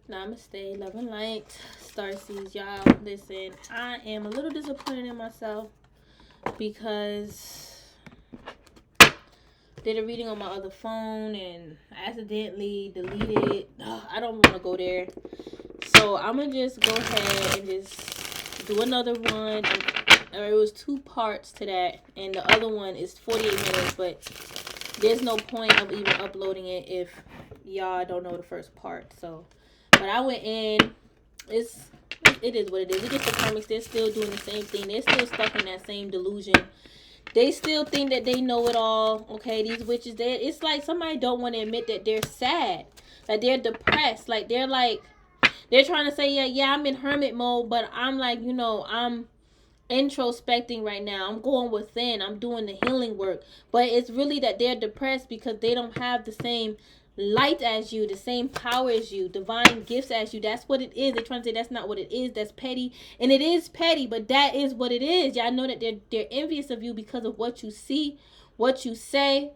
Namaste, love and light, starseeds, y'all. Listen, I am a little disappointed in myself because I did a reading on my other phone and I accidentally deleted it. I don't want to go there, so I'm gonna just go ahead and just do another one. It was 2 parts to that, and the other one is 48 minutes, but there's no point of even uploading it if y'all don't know the first part. So, but I went in. It's it is what it is. It gets the comics. They're still doing the same thing. They're still stuck in that same delusion. They still think that they know it all. Okay, these witches. It's like somebody don't want to admit that they're sad, that they're depressed. Like they're trying to say, yeah, I'm in hermit mode, but I'm like, I'm introspecting right now. I'm going within. I'm doing the healing work. But it's really that they're depressed because they don't have the same light as you, the same power as you, divine gifts as you. That's what it is. They're trying to say that's not what it is. That's petty. And it is petty, but that is what it is. Y'all know that they're envious of you because of what you see, what you say,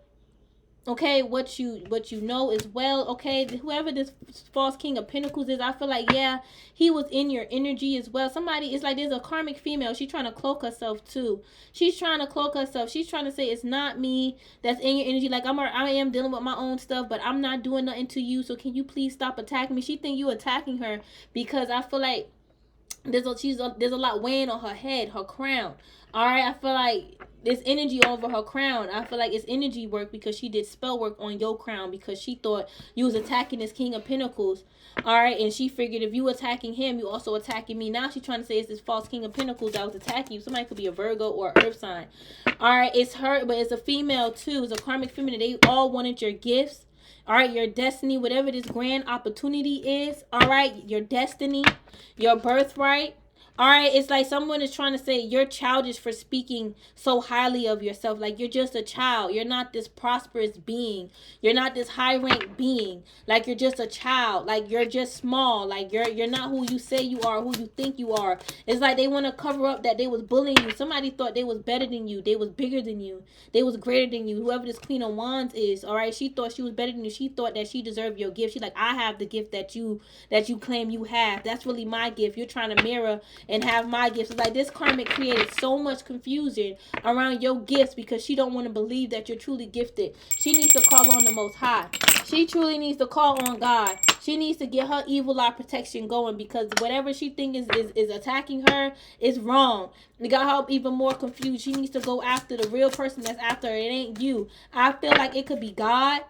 okay, what you know as well. Okay, whoever this false king of pentacles is, I feel like, yeah, he was in your energy as well. Somebody, it's like there's a karmic female. She's trying to cloak herself too. She's trying to cloak herself. She's trying to say it's not me that's in your energy. Like I am dealing with my own stuff, but I'm not doing nothing to you, so can you please stop attacking me? She think you attacking her because I feel like there's a lot weighing on her head, her crown. All right, I feel like there's energy over her crown. I feel like it's energy work because she did spell work on your crown because she thought you was attacking this king of pentacles. All right, and she figured if you attacking him, you also attacking me. Now she's trying to say it's this false king of pentacles that was attacking you. Somebody could be a Virgo or an earth sign. All right, it's her, but it's a female too. It's a karmic feminine. They all wanted your gifts. All right, your destiny, whatever this grand opportunity is. All right, your destiny, your birthright. All right, it's like someone is trying to say you're childish for speaking so highly of yourself. Like you're just a child. You're not this prosperous being. You're not this high ranked being. Like you're just a child. Like you're just small. Like you're not who you say you are, who you think you are. It's like they want to cover up that they was bullying you. Somebody thought they was better than you. They was bigger than you. They was greater than you. Whoever this Queen of Wands is, all right, she thought she was better than you. She thought that she deserved your gift. She's like, I have the gift that you claim you have. That's really my gift. You're trying to mirror and have my gifts. It's like this karmic created so much confusion around your gifts because she don't want to believe that you're truly gifted. She needs to call on the Most High. She truly needs to call on God. She needs to get her evil eye protection going because whatever she thinks is attacking her is wrong. It got her even more confused. She needs to go after the real person that's after her. It ain't you. I feel like it could be God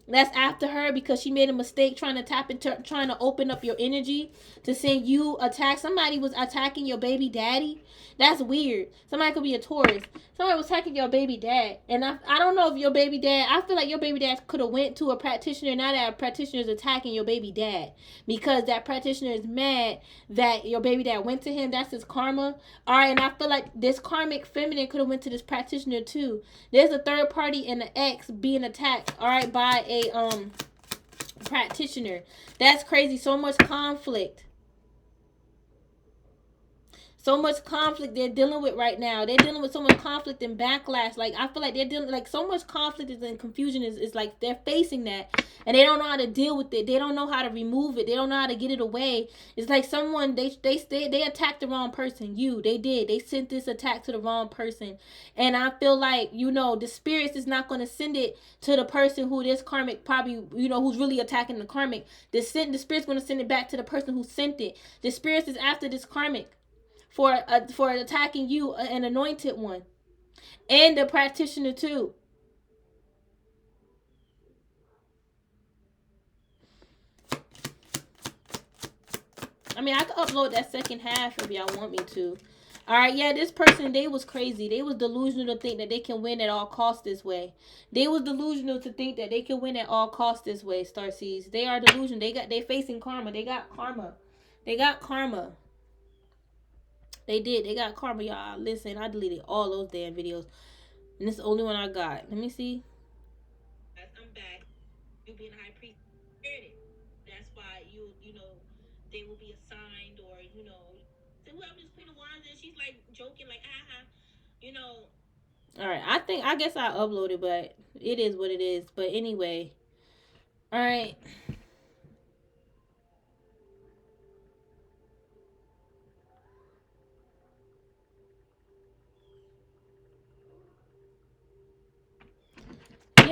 that's after her because she made a mistake trying to tap into, trying to open up your energy to send you attack. Somebody was attacking your baby daddy. That's weird. Somebody could be a Taurus. Somebody was attacking your baby dad, and I don't know if your baby dad. I feel like your baby dad could have went to a practitioner. Now that a practitioner is attacking your baby dad because that practitioner is mad that your baby dad went to him. That's his karma. All right, and I feel like this karmic feminine could have went to this practitioner too. There's a third party and an ex being attacked. All right, by a practitioner. That's crazy. So much conflict. So much conflict they're dealing with right now. They're dealing with so much conflict and backlash. Like I feel like they're dealing like so much conflict and confusion is like they're facing that and they don't know how to deal with it. They don't know how to remove it. They don't know how to get it away. It's like someone they attacked the wrong person. They did. They sent this attack to the wrong person. And I feel like, the spirits is not gonna send it to the person who this karmic probably, who's really attacking the karmic. The spirit's gonna send it back to the person who sent it. The spirits is after this karmic for attacking you, an anointed one, and the practitioner too. I mean, I could upload that second half if y'all want me to. All right, yeah, this person, they was crazy. They was delusional to think that they can win at all costs this way. They was delusional to think that they can win at all costs this way, Starseeds. They are delusional. They facing karma. They got karma. They got karma. They did. They got karma, y'all. Listen, I deleted all those damn videos. And this is the only one I got. Let me see. I'm back. You being a high priest, that's why they will be assigned, or so whoever this Queen of Wands is, she's like joking, like you know. All right, I guess I uploaded, but it is what it is. But anyway, all right.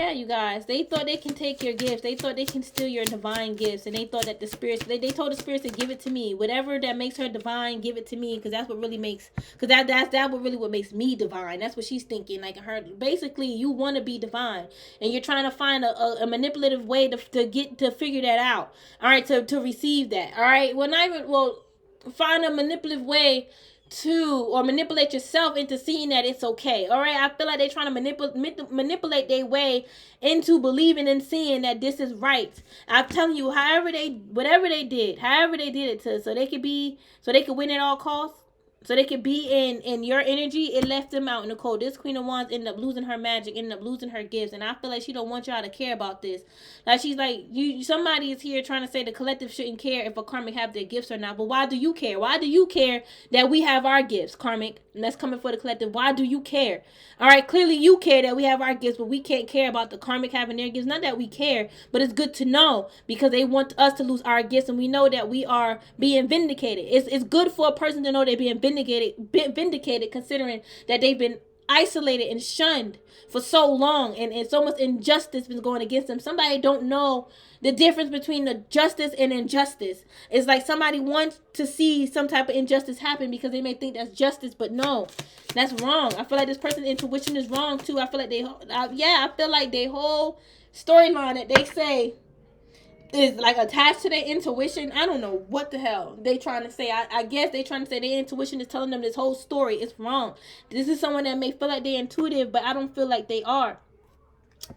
Yeah, you guys. They thought they can take your gifts. They thought they can steal your divine gifts. And they thought that the spirits, they told the spirits to give it to me. Whatever that makes her divine, give it to me. Because that's what really makes, because that's what makes me divine. That's what she's thinking. Like her, basically, you want to be divine. And you're trying to find a manipulative way to figure that out. All right, to receive that. All right. Find a manipulative way or manipulate yourself into seeing that it's okay. All right, I feel like they're trying to manipulate their way into believing and seeing that this is right. I'm telling you, whatever they did it to, so they could win at all costs. So they could be in your energy. It left them out in the cold. This Queen of Wands ended up losing her magic, ended up losing her gifts. And I feel like she don't want y'all to care about this. Like she's like, somebody is here trying to say the collective shouldn't care if a karmic have their gifts or not. But why do you care? Why do you care that we have our gifts, karmic? And that's coming for the collective. Why do you care? All right, clearly you care that we have our gifts, but we can't care about the karmic having their gifts. Not that we care, but it's good to know because they want us to lose our gifts, and we know that we are being vindicated. It's good for a person to know they're being vindicated, considering that they've been isolated and shunned for so long, and so much injustice been going against them. Somebody don't know the difference between the justice and injustice. It's like somebody wants to see some type of injustice happen because they may think that's justice, but no, that's wrong. I feel like this person's intuition is wrong too. I feel like I feel like their whole storyline that they say is like attached to their intuition. I don't know what the hell they trying to say. I guess they trying to say their intuition is telling them this whole story. It's wrong. This is someone that may feel like they're intuitive, but I don't feel like they are.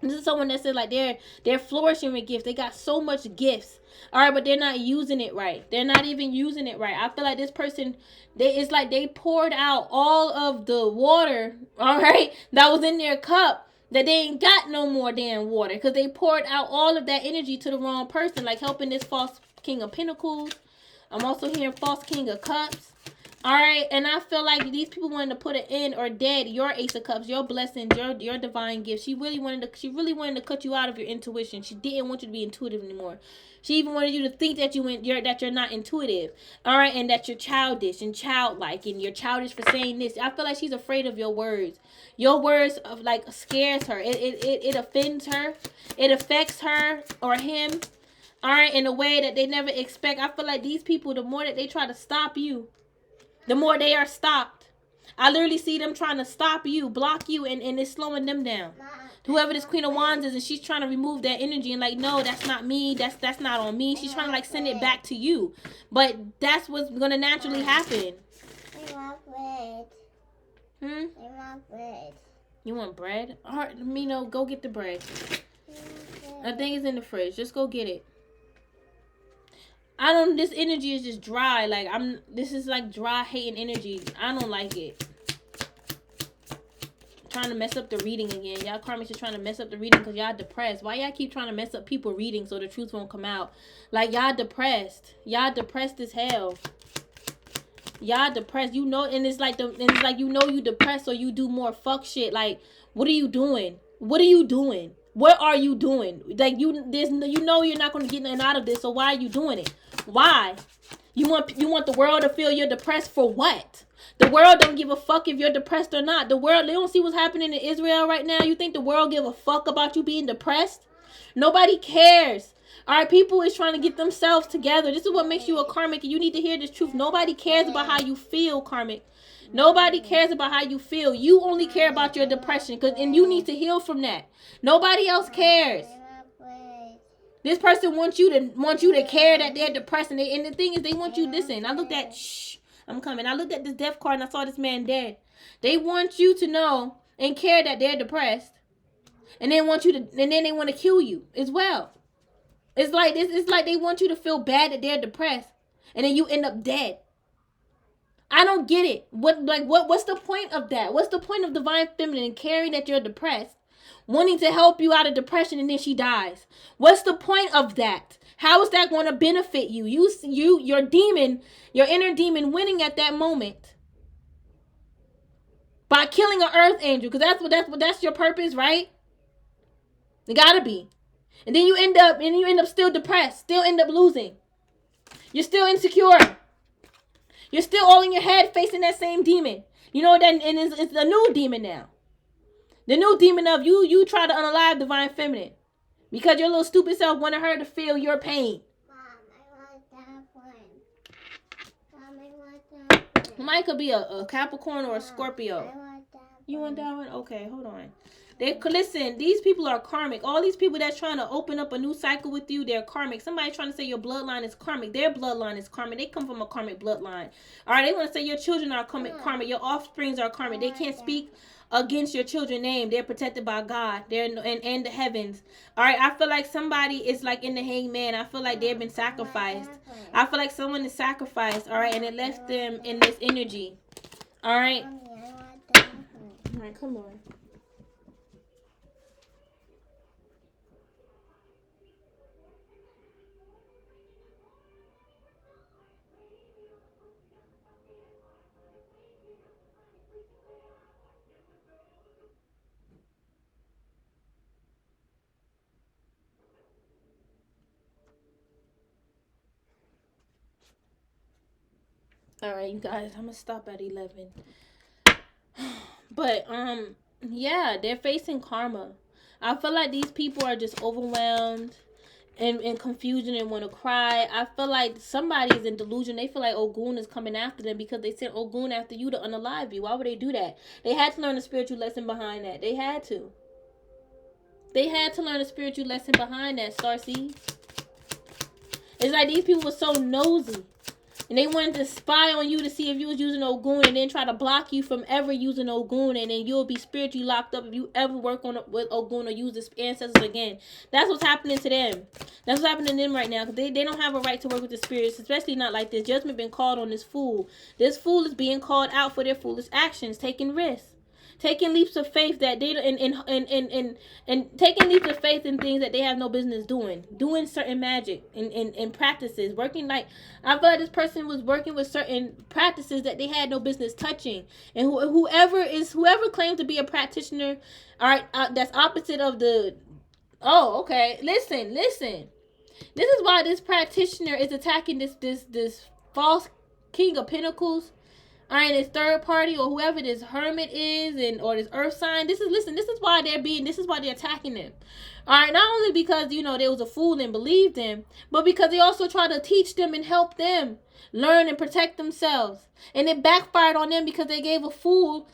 This is someone that said like they're flourishing with gifts. They got so much gifts. All right, but they're not using it right. They're not even using it right. I feel like this person, it's like they poured out all of the water, all right, that was in their cup, that they ain't got no more damn water because they poured out all of that energy to the wrong person, like helping this false King of Pentacles. I'm also hearing false King of Cups. All right, and I feel like these people wanted to put an end or dead your Ace of Cups, your blessings, your divine gifts. She really wanted to cut you out of your intuition. She didn't want you to be intuitive anymore. She even wanted you to think that you're not intuitive. All right, and that you're childish and childlike, and you're childish for saying this. I feel like she's afraid of your words. Your words of like scares her. It offends her. It affects her or him. All right, in a way that they never expect. I feel like these people, the more that they try to stop you, the more they are stopped. I literally see them trying to stop you, block you, and it's slowing them down. Whoever this Queen of Wands is, and she's trying to remove that energy and like, no, that's not me. That's not on me. She's trying to like send it back to you. But that's what's going to naturally happen. I want bread. I want bread. You want bread? All right, Mino, go get the bread. I think it's in the fridge. Just go get it. This energy is just dry. Like, this is like dry hating energy. I don't like it. Trying to mess up the reading again. Y'all karmics are trying to mess up the reading because y'all depressed. Why y'all keep trying to mess up people reading so the truth won't come out? Like, y'all depressed. Y'all depressed as hell. Y'all depressed. You know, and it's like you know you depressed, so you do more fuck shit. Like, what are you doing? What are you doing? What are you doing? Like, you know you're not going to get nothing out of this, so why are you doing it? Why? You want the world to feel you're depressed for what? The world don't give a fuck if you're depressed or not. The world, they don't see what's happening in Israel right now. You think the world give a fuck about you being depressed? Nobody cares. All right, people is trying to get themselves together. This is what makes you a karmic, and you need to hear this truth. Nobody cares about how you feel, karmic. Nobody cares about how you feel. You only care about your depression, and you need to heal from that. Nobody else cares. This person wants you to care that they're depressed, and the thing is, they want you. Listen, I looked at I'm coming. I looked at this death card and I saw this man dead. They want you to know and care that they're depressed, and they want they want to kill you as well. It's like this. It's like they want you to feel bad that they're depressed, and then you end up dead. I don't get it. What's the point of that? What's the point of divine feminine caring that you're depressed, wanting to help you out of depression, and then she dies? What's the point of that? How is that going to benefit you? Your demon, your inner demon, winning at that moment by killing an earth angel, because that's your purpose, right? It gotta be. And then you end up still depressed, still end up losing. You're still insecure. You're still all in your head facing that same demon. You know that, and it's a new demon now. The new demon of you try to unalive divine feminine. Because your little stupid self wanted her to feel your pain. Mom, I want that one. Mom, I want that one. Mine could be a Capricorn or a Scorpio. I want that one. You want that one? Okay, hold on. Listen, these people are karmic. All these people that's trying to open up a new cycle with you, they're karmic. Somebody trying to say your bloodline is karmic. Their bloodline is karmic. They come from a karmic bloodline. All right, they want to say your children are karmic. Your offsprings are karmic. They can't speak against your children's name. They're protected by God. They're in the heavens. All right, I feel like somebody is like in the hangman. I feel like they've been sacrificed. I feel like someone is sacrificed. All right, and it left them in this energy. All right. All right, come on. All right, you guys, I'm gonna stop at 11. But yeah, they're facing karma. I feel like these people are just overwhelmed and confusion and want to cry. I feel like somebody is in delusion. They feel like Ogun is coming after them because they sent Ogun after you to unalive you. Why would they do that? They had to learn a spiritual lesson behind that. They had to. They had to learn a spiritual lesson behind that, Starseed. It's like these people were so nosy. And they wanted to spy on you to see if you was using Ogun and then try to block you from ever using Ogun. And then you'll be spiritually locked up if you ever work on with Ogun or use the ancestors again. That's what's happening to them. That's what's happening to them right now. Because they don't have a right to work with the spirits, especially not like this. Judgment been called on this fool. This fool is being called out for their foolish actions, taking risks. Taking leaps of faith that they and taking leaps of faith in things that they have no business doing certain magic and practices, working like I feel like this person was working with certain practices that they had no business touching, and whoever claims to be a practitioner, all right, that's opposite of the. Oh, okay. Listen. This is why this practitioner is attacking this false king of pentacles. All right, this third party or whoever this hermit is or this earth sign. This is why they're attacking them. All right, not only because, they was a fool and believed them, but because they also try to teach them and help them learn and protect themselves. And it backfired on them because they gave a fool,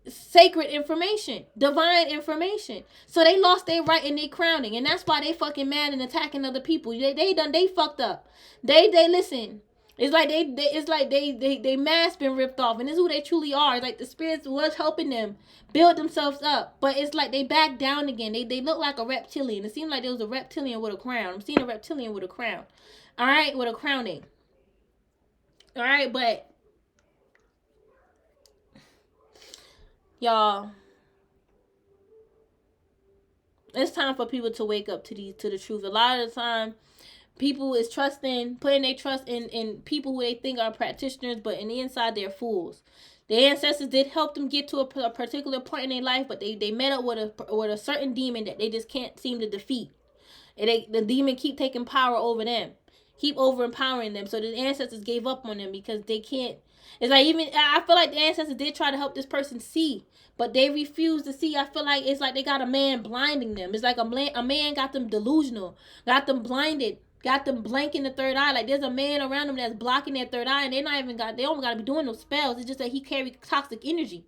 sacred information, divine information. So they lost their right in their crowning. And that's why they fucking mad and attacking other people. They fucked up. They listen. It's like they mask been ripped off, and this is who they truly are. It's like the spirits was helping them build themselves up, but it's like they back down again. They look like a reptilian. It seemed like there was a reptilian with a crown. I'm seeing a reptilian with a crown. All right, with a crowning. All right, but y'all, it's time for people to wake up to the truth. A lot of the time, people is putting their trust in people who they think are practitioners, but in the inside they're fools. The ancestors did help them get to a particular point in their life, but they met up with a certain demon that they just can't seem to defeat. And the demon keep taking power over them, keep over empowering them. So the ancestors gave up on them because they can't. It's like I feel like the ancestors did try to help this person see, but they refuse to see. I feel like it's like they got a man blinding them. It's like a man got them delusional, got them blinded. Got them blanking the third eye. Like there's a man around them that's blocking their third eye, and they don't got to be doing no spells. It's just that he carries toxic energy.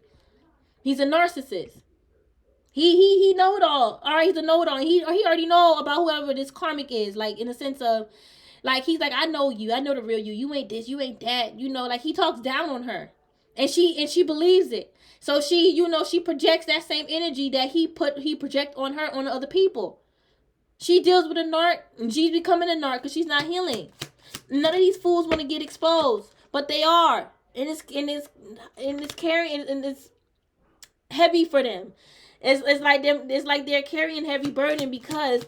He's a narcissist. He know it all. All right, he's a know it all. He already know about whoever this karmic is. Like in the sense of, like he's like, I know you. I know the real you. You ain't this. You ain't that. Like he talks down on her, and she believes it. So she projects that same energy that he project on her on other people. She deals with a narc, and she's becoming a narc because she's not healing. None of these fools want to get exposed, but they are, and it's carrying, and it's heavy for them. It's like they're carrying heavy burden because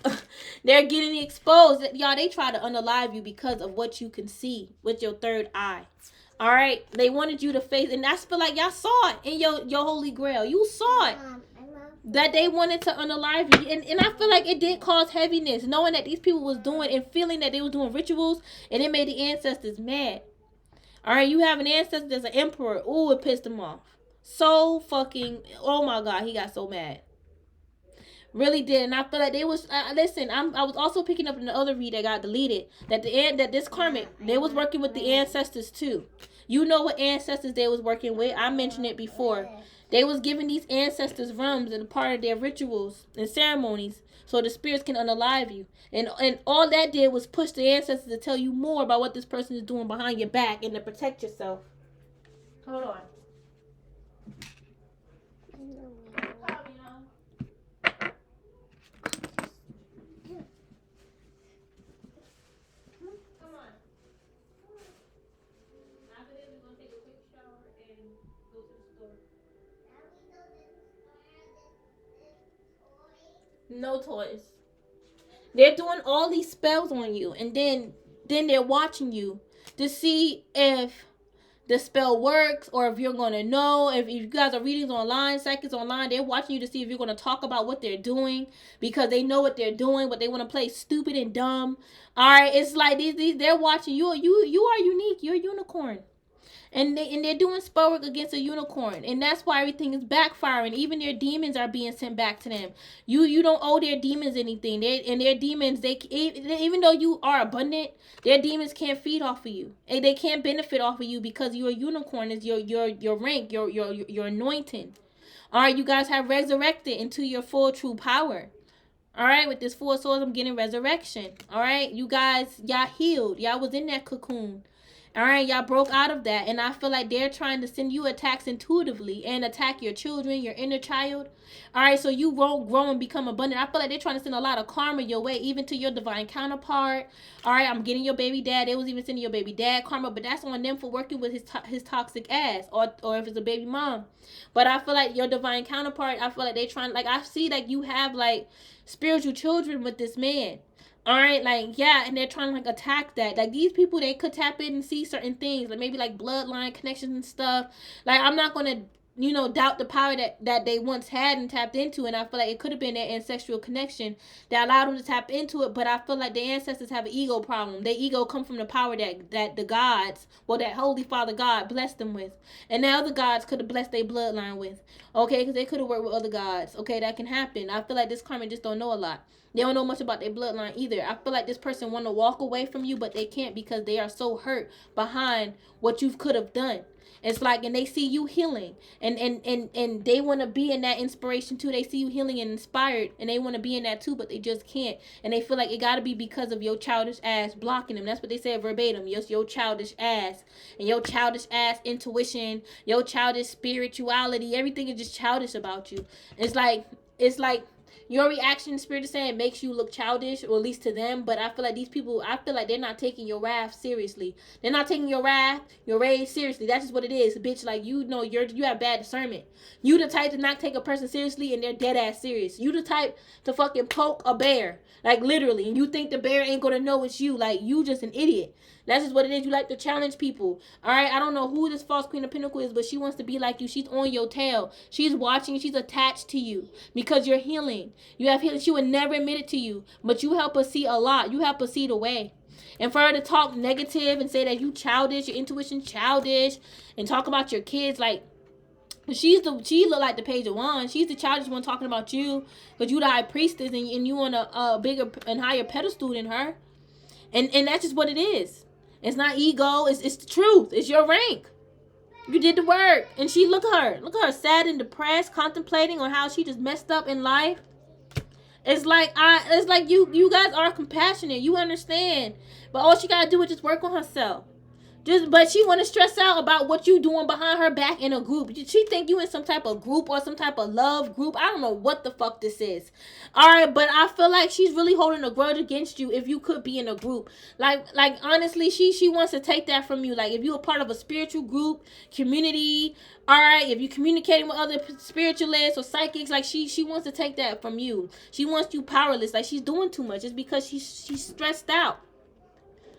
they're getting exposed. Y'all, they try to unalive you because of what you can see with your third eye. All right, they wanted you to face, and I feel like y'all saw it in your holy grail. You saw it. That they wanted to unalive you. And I feel like it did cause heaviness, knowing that these people was doing and feeling that they was doing rituals, and it made the ancestors mad. All right, you have an ancestor that's an emperor. Ooh, it pissed them off. So fucking, oh my God, he got so mad. Really did. And I feel like they was, listen, I was also picking up in the other read that got deleted, that this karmic, they was working with the ancestors too. You know what ancestors they was working with. I mentioned it before. They was giving these ancestors realms and a part of their rituals and ceremonies so the spirits can unalive you. And all that did was push the ancestors to tell you more about what this person is doing behind your back and to protect yourself. Hold on. No toys. They're doing all these spells on you, and then they're watching you to see if the spell works or if you're gonna know. If you guys are readings online, psychics online, they're watching you to see if you're gonna talk about what they're doing because they know what they're doing, but they want to play stupid and dumb. All right, it's like these they're watching you. You are unique. You're a unicorn. And they're doing spell work against a unicorn, and that's why everything is backfiring. Even their demons are being sent back to them. You don't owe their demons anything. Their demons, they even though you are abundant, their demons can't feed off of you, and they can't benefit off of you because you're a unicorn. Is your rank, your anointing. All right, you guys have resurrected into your full true power. All right, with this 4 swords, I'm getting resurrection. All right, you guys, y'all healed. Y'all was in that cocoon. All right, y'all broke out of that, and I feel like they're trying to send you attacks intuitively and attack your children, your inner child. All right, so you won't grow and become abundant. I feel like they're trying to send a lot of karma your way, even to your divine counterpart. All right, I'm getting your baby dad. They was even sending your baby dad karma, but that's on them for working with his toxic ass, or if it's a baby mom. But I feel like your divine counterpart, I feel like they trying, like I see like you have like spiritual children with this man. All right, like, yeah, and they're trying to like attack that. Like, these people, they could tap in and see certain things, like maybe like bloodline connections and stuff. Like, I'm not gonna doubt the power that they once had and tapped into, and I feel like it could have been their ancestral connection that allowed them to tap into it. But I feel like the ancestors have an ego problem. Their ego come from the power that the gods, well, that Holy Father God blessed them with, and the other gods could have blessed their bloodline with. Okay, because they could have worked with other gods. Okay, that can happen. I feel like this karma just don't know a lot. They don't know much about their bloodline either. I feel like this person want to walk away from you, but they can't because they are so hurt behind what you could have done. It's like, and they see you healing, and they want to be in that inspiration too. They see you healing and inspired, and they want to be in that too, but they just can't. And they feel like it got to be because of your childish ass blocking them. That's what they said verbatim. Your childish ass and your childish ass intuition, your childish spirituality. Everything is just childish about you. It's like your reaction, spirit is saying, makes you look childish, or at least to them. But I feel like these people, I feel like they're not taking your wrath seriously. They're not taking your wrath, your rage seriously. That's just what it is, bitch. Like, you have bad discernment. You the type to not take a person seriously, and they're dead ass serious. You the type to fucking poke a bear, like literally, and you think the bear ain't gonna know it's you. Like, you just an idiot. That's just what it is. You like to challenge people. All right, I don't know who this false queen of Pentacles is, but she wants to be like you. She's on your tail. She's watching. She's attached to you because you're healing. You have healing. She would never admit it to you, but you help her see a lot. You help her see the way. And for her to talk negative and say that you childish, your intuition childish, and talk about your kids, like, she look like the Page of Wands. She's the childish one talking about you, but you the high priestess, and you on a bigger and higher pedestal than her. And that's just what it is. It's not ego. It's the truth. It's your rank. You did the work. And she, look at her sad and depressed, contemplating on how she just messed up in life. It's like you guys are compassionate. You understand. But all she gotta do is just work on herself. But she want to stress out about what you doing behind her back in a group. She think you in some type of group or some type of love group. I don't know what the fuck this is. All right, but I feel like she's really holding a grudge against you if you could be in a group. Like honestly, she wants to take that from you. Like, if you're a part of a spiritual group, community, all right, if you're communicating with other spiritualists or psychics, like she wants to take that from you. She wants you powerless. Like, she's doing too much. It's because she's stressed out.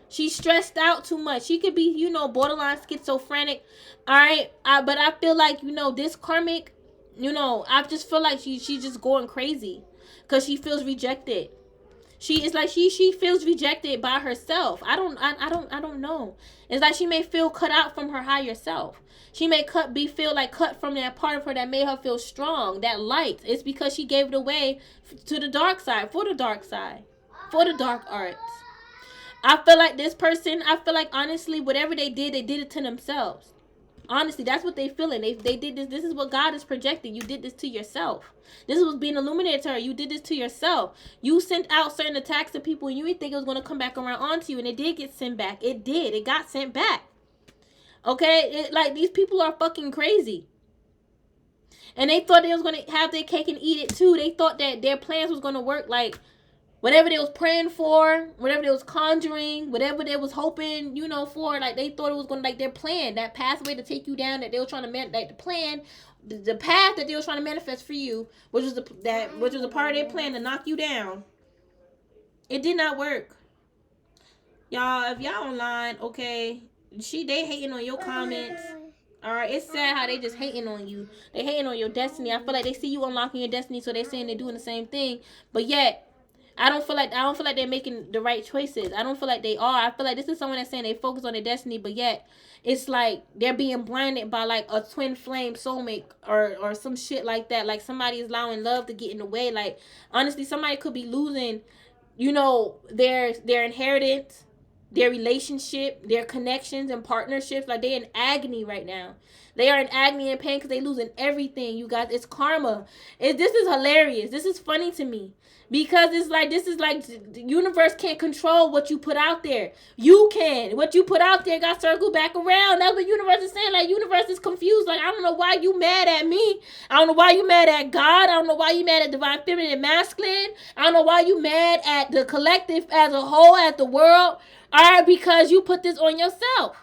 She's stressed out too much. She could be, borderline schizophrenic. All right. But I feel like, this karmic, I just feel like she's just going crazy because she feels rejected. It's like she feels rejected by herself. I don't know. It's like she may feel cut out from her higher self. She may feel like cut from that part of her that made her feel strong, that light. It's because she gave it away to the dark side, for the dark side, for the dark arts. I feel like this person, honestly, whatever they did it to themselves. Honestly, that's what they feeling. They did this. This is what God is projecting. You did this to yourself. This was being illuminated to her. You did this to yourself. You sent out certain attacks to people and you didn't think it was going to come back around onto you. And it did get sent back. It did. It got sent back. Okay? Like, these people are fucking crazy. And they thought they was going to have their cake and eat it too. They thought that their plans was going to work. Like, whatever they was praying for, whatever they was conjuring, whatever they was hoping, for, like, they thought it was going to, like, their plan, that pathway to take you down, that they were trying to, like, the plan, the path that they were trying to manifest for you, which was a part of their plan to knock you down. It did not work. Y'all, if y'all online, okay, they hating on your comments. All right, it's sad how they just hating on you. They hating on your destiny. I feel like they see you unlocking your destiny, so they're saying they're doing the same thing, but yet, I don't feel like they're making the right choices. I don't feel like they are. I feel like this is someone that's saying they focus on their destiny, but yet it's like they're being blinded by like a twin flame soulmate or some shit like that. Like somebody is allowing love to get in the way. Like honestly, somebody could be losing, their inheritance, their relationship, their connections and partnerships. Like they're in agony right now. They are in agony and pain because they're losing everything, you guys. It's karma. This is hilarious. This is funny to me. Because the universe can't control what you put out there. You can. What you put out there got circled back around. That's what the universe is saying. Like, universe is confused. Like, I don't know why you mad at me. I don't know why you mad at God. I don't know why you mad at divine feminine and masculine. I don't know why you mad at the collective as a whole, at the world. All right, because you put this on yourself.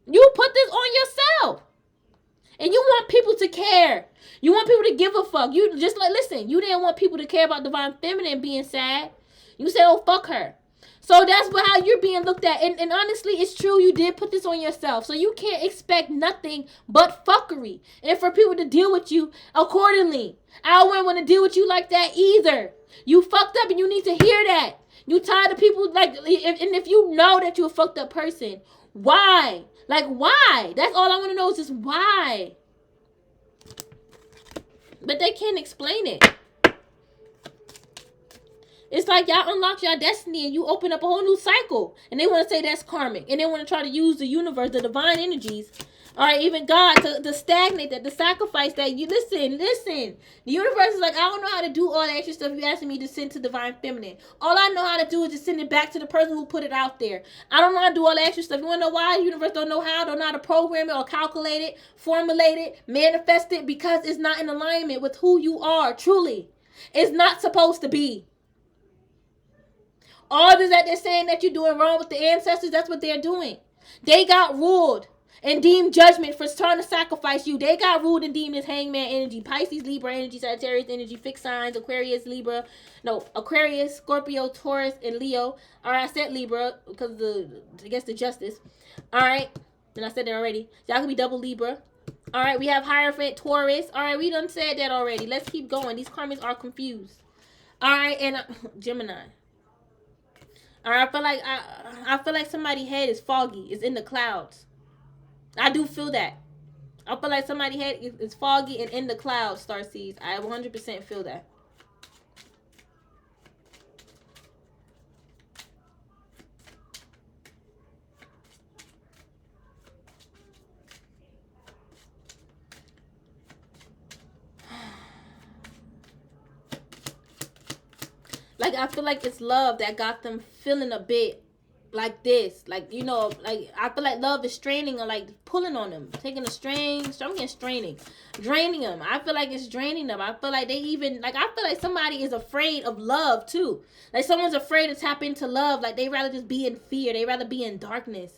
You put this on yourself. And you want people to care. You want people to give a fuck. You just like, listen, you didn't want people to care about divine feminine being sad. You said, oh, fuck her. So that's how you're being looked at. And honestly, it's true. You did put this on yourself. So you can't expect nothing but fuckery. And for people to deal with you accordingly. I wouldn't want to deal with you like that either. You fucked up and you need to hear that. You tired of people like, and if you know that you're a fucked up person, why? Like, why? That's all I want to know is just why. But they can't explain it. It's like y'all unlock your destiny and you open up a whole new cycle. And they want to say that's karmic. And they want to try to use the universe, the divine energies, all right, even God, to stagnate that, to sacrifice that. You listen. The universe is like, I don't know how to do all that extra stuff you asking me to send to divine feminine. All I know how to do is just send it back to the person who put it out there. I don't know how to do all that extra stuff. You want to know why? The universe don't know how to program it or calculate it, formulate it, manifest it, because it's not in alignment with who you are, truly. It's not supposed to be. All this that they're saying that you're doing wrong with the ancestors, that's what they're doing. They got ruled and deemed judgment for trying to sacrifice you. They got ruled and deemed as hangman energy, Pisces, Libra energy, Sagittarius energy, fixed signs, Aquarius, Scorpio, Taurus, and Leo. All right, I said Libra because the justice. All right, and I said that already. Y'all could be double Libra. All right, we have Hierophant, Taurus. All right, we done said that already. Let's keep going. These karmas are confused. All right, and Gemini. All right, I feel like somebody's head is foggy. It's in the clouds. I do feel that. I feel like somebody's head is foggy and in the clouds, Starseeds. I 100% feel that. Like, I feel like it's love that got them feeling a bit like this. Like, like, I feel like love is straining or, like, pulling on them. Taking a strain. I'm getting straining. Draining them. I feel like it's draining them. I feel like I feel like somebody is afraid of love, too. Like, someone's afraid to tap into love. Like, they rather just be in fear. They rather be in darkness.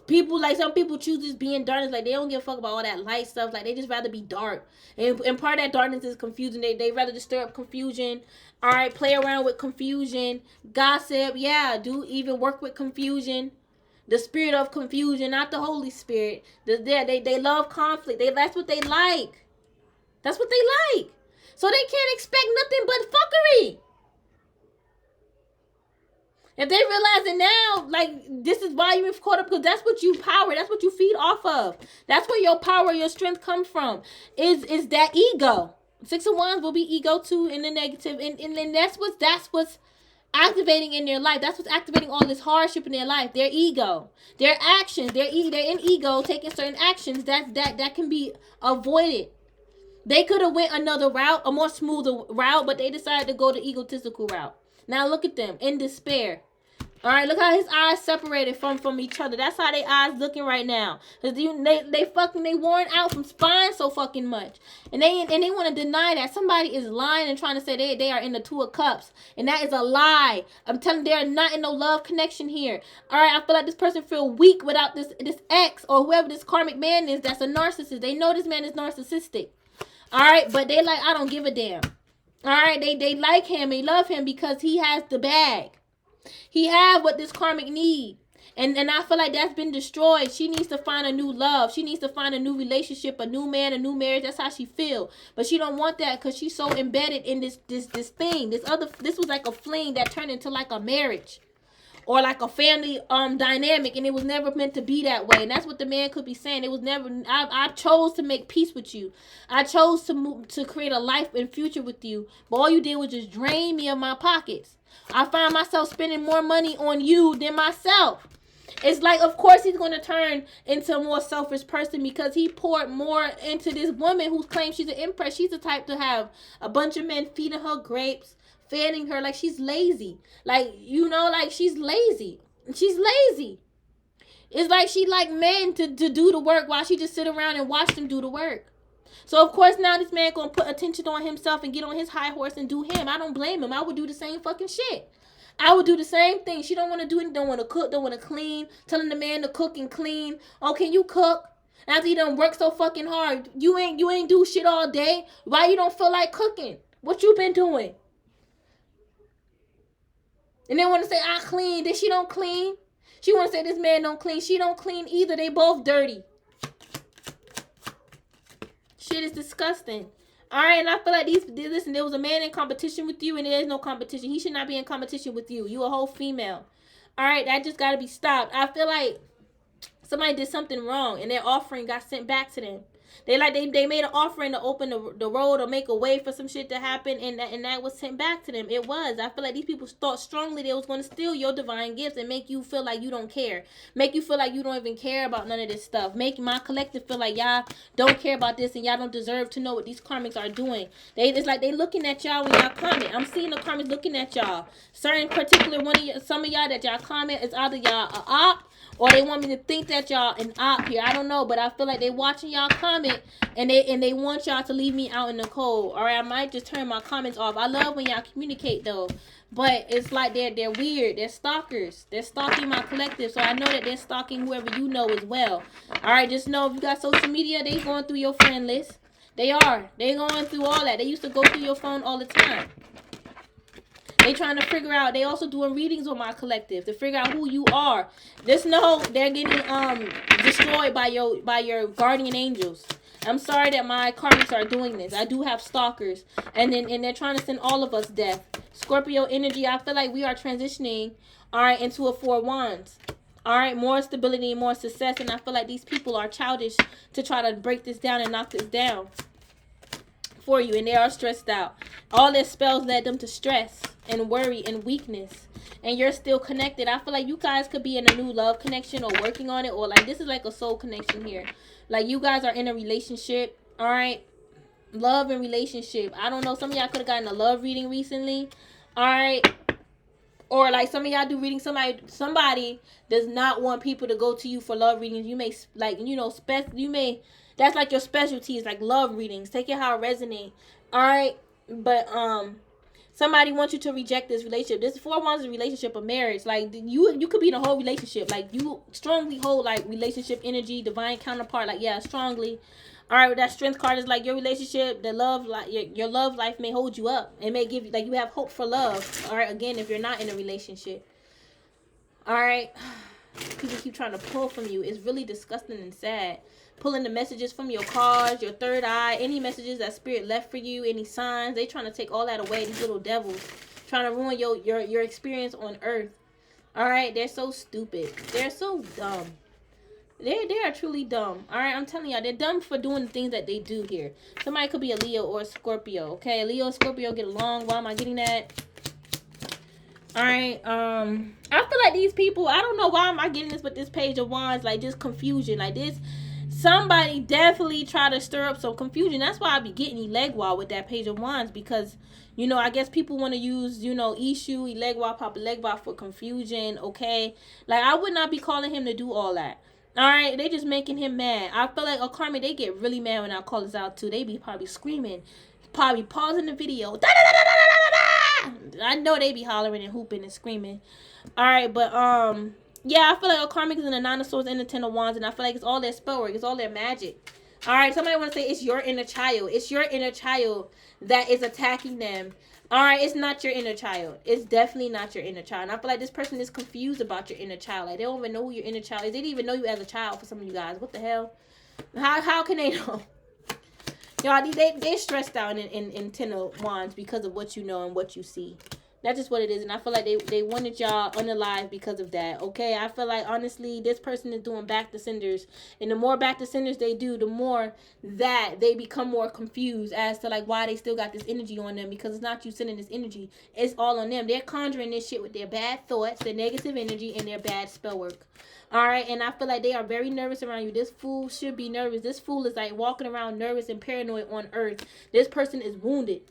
Some people choose just being darkness. Like, they don't give a fuck about all that light stuff. Like, they just rather be dark. And part of that darkness is confusion. They rather just stir up confusion. All right, play around with confusion. Gossip. Yeah, do even work with confusion. The spirit of confusion, not the Holy Spirit. They love conflict. That's what they like. That's what they like. So they can't expect nothing but fuckery. If they realize it now, like, this is why you're caught up, because that's what you power. That's what you feed off of. That's where your power, your strength comes from. Is that ego. 6 of Wands will be ego too in the negative. And then that's what's activating in their life. That's what's activating all this hardship in their life. Their ego. Their actions. They're in ego taking certain actions that can be avoided. They could have went another route, a more smoother route, but they decided to go the egotistical route. Now look at them in despair. All right, look how his eyes separated from each other. That's how their eyes looking right now. Cause they worn out from spying so fucking much, and they want to deny that. Somebody is lying and trying to say they are in the 2 of Cups, and that is a lie. I'm telling you, they are not in no love connection here. All right, I feel like this person feel weak without this ex or whoever this karmic man is. That's a narcissist. They know this man is narcissistic. All right, but they like, I don't give a damn. All right, they like him, they love him because he has the bag. He have what this karmic need. And I feel like that's been destroyed. She needs to find a new love. She needs to find a new relationship, a new man, a new marriage. That's how she feel. But she don't want that because she's so embedded in this thing. This was like a fling that turned into like a marriage. Or like a family dynamic, and it was never meant to be that way. And that's what the man could be saying. It was never. I chose to make peace with you. I chose to create a life and future with you. But all you did was just drain me of my pockets. I find myself spending more money on you than myself. It's like, of course, he's going to turn into a more selfish person because he poured more into this woman who claims she's an empress. She's the type to have a bunch of men feeding her grapes, fanning her like she's lazy. Like, you know, like she's lazy. She's lazy. It's like she like men to do the work while she just sit around and watch them do the work. So, of course, now this man going to put attention on himself and get on his high horse and do him. I don't blame him. I would do the same fucking shit. I would do the same thing. She don't want to do anything. Don't want to cook. Don't want to clean. Telling the man to cook and clean. Oh, can you cook? After you done work so fucking hard. You ain't do shit all day. Why you don't feel like cooking? What you been doing? And they want to say, I clean. Then she don't clean. She want to say this man don't clean. She don't clean either. They both dirty. Shit is disgusting. All right, and I feel like listen, there was a man in competition with you, and there is no competition. He should not be in competition with you. You a whole female. All right, that just got to be stopped. I feel like somebody did something wrong, and their offering got sent back to them. They made an offering to open the road or make a way for some shit to happen, and that was sent back to them. It was. I feel like these people thought strongly they was going to steal your divine gifts and make you feel like you don't care. Make you feel like you don't even care about none of this stuff. Make my collective feel like y'all don't care about this and y'all don't deserve to know what these karmics are doing. It's like they looking at y'all when y'all comment. I'm seeing the karmics looking at y'all. Certain particular some of y'all that y'all comment is either y'all a op, or they want me to think that y'all an op here. I don't know, but I feel like they watching y'all comment and they want y'all to leave me out in the cold. All right, I might just turn my comments off. I love when y'all communicate though, but it's like they're weird. They're stalkers. They're stalking my collective, so I know that they're stalking whoever you know as well. All right, just know if you got social media, they going through your friend list. They are. They going through all that. They used to go through your phone all the time. They trying to figure out. They also doing readings on my collective to figure out who you are. Just know they're getting destroyed by your guardian angels. I'm sorry that my karmics are doing this. I do have stalkers, and they're trying to send all of us death. Scorpio energy. I feel like we are transitioning, all right, into a 4 of Wands. All right, more stability and more success, and I feel like these people are childish to try to break this down and knock this down for you, and they are stressed out. All their spells led them to stress and worry and weakness, and you're still connected. I feel like you guys could be in a new love connection or working on it, or like this is like a soul connection here. Like you guys are in a relationship, all right? Love and relationship. I don't know. Some of y'all could have gotten a love reading recently, all right? Or like some of y'all do reading. Somebody does not want people to go to you for love readings. You may like, you know, that's like your specialty is like love readings. Take it how it resonates. All right. But somebody wants you to reject this relationship. This 4 of Wands is a relationship, a marriage. Like you could be in a whole relationship. Like you strongly hold like relationship energy, divine counterpart. Like yeah, strongly. All right, that strength card is like your relationship, the love, like your love life may hold you up. It may give you like you have hope for love. All right, again, if you're not in a relationship. All right, people keep trying to pull from you. It's really disgusting and sad. Pulling the messages from your cards, your third eye, any messages that spirit left for you, any signs. They trying to take all that away. These little devils trying to ruin your experience on earth. All right, they're so stupid. They're so dumb. They are truly dumb. All right, I'm telling y'all, they're dumb for doing the things that they do here. Somebody could be a Leo or a Scorpio. Okay, Leo and Scorpio get along. Why am I getting that? All right, I feel like these people, I don't know why am I getting this with this Page of Wands, like just confusion. Like this, somebody definitely try to stir up some confusion. That's why I be getting Elegwa with that Page of Wands, because, you know, I guess people want to use, you know, Ishu, Elegwa, Papa Legba for confusion, okay? Like, I would not be calling him to do all that. All right, they just making him mad. I feel like Karma, they get really mad when I call this out too. They be probably screaming, probably pausing the video. Da, da, da, da, da, da, da. I know they be hollering and hooping and screaming. All right, but yeah, I feel like Karmic is in the Nine of Swords and the Ten of Wands, and I feel like it's all their spell work, it's all their magic. All right, somebody want to say it's your inner child. It's your inner child that is attacking them. All right, it's not your inner child. It's definitely not your inner child. And I feel like this person is confused about your inner child. Like, they don't even know who your inner child is. They didn't even know you as a child for some of you guys. What the hell? How can they know? Y'all, they stressed out in Ten of Wands because of what you know and what you see. That's just what it is. And I feel like they wanted y'all unalive because of that. Okay, I feel like, honestly, this person is doing back to senders. And the more back to senders they do, the more that they become more confused as to, like, why they still got this energy on them. Because it's not you sending this energy. It's all on them. They're conjuring this shit with their bad thoughts, their negative energy, and their bad spell work. All right, and I feel like they are very nervous around you. This fool should be nervous. This fool is, like, walking around nervous and paranoid on earth. This person is wounded.